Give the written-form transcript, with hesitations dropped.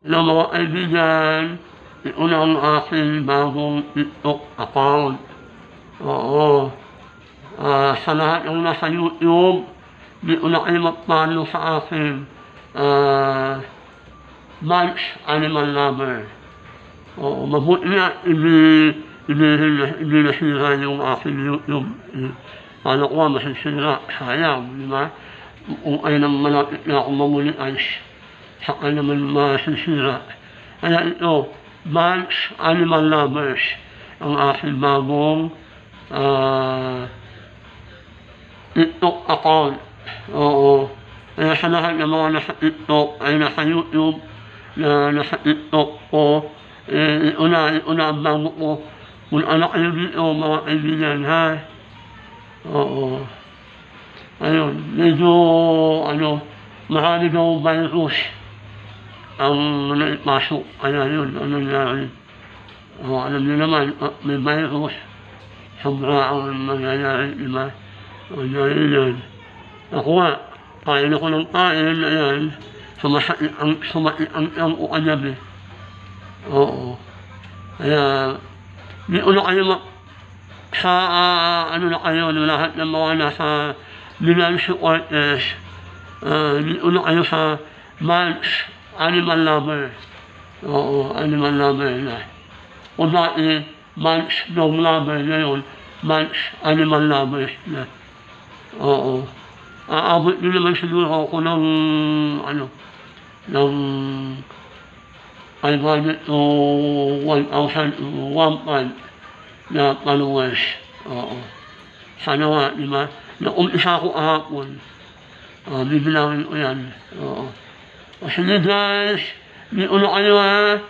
ng mga kaibigan, una ang aking bagong TikTok account. Oo. Sa lahat ng nasa YouTube, di una kayo magpano sa akin. Munch Animal Lover. Oo, mabuti nga, hindi nasira yung aking YouTube. Paano ko masisira? Sayang, di ba? Kung ay nang malapit na akong mamonetize, saka naman masisira. Kaya ito, Munch Animal Lovers, ang aking bagong TikTok account. Oo. Kaya sa lahat ng mga nasa TikTok ay nasa YouTube, na nasa TikTok ko, una ang bago ko. Kung anak kayo dito, mga kaibigan, ha? Oo. Ayun, medyo, marami daw virus ang naipasok. Kaya yun, nangyari. Alam niyo naman, may virus. Sobra ang nangyayari, di ba? Nangyari yan. Ako nga, kain ako ng kain, ayan, sumasakit ang iyang ko kagabi. Oo. Kaya, di ulo kayo na kayo, lahat ng mga nasa Binansi Cortez, di ulo kayo sa Munch Animal Lover. Oo, Animal Lover na. Kung dati, Munch Dog Lover, ngayon, Munch Animal Lover na. Oo. Aabot din naman siguro ako ng 500 to 1,000 to 1,000 na followers. Oo. Sana nga, di ba? Nag-umpisa ako kahapon. Bibilangin ko yan. Oo. Sige guys, di ulo kayo ha.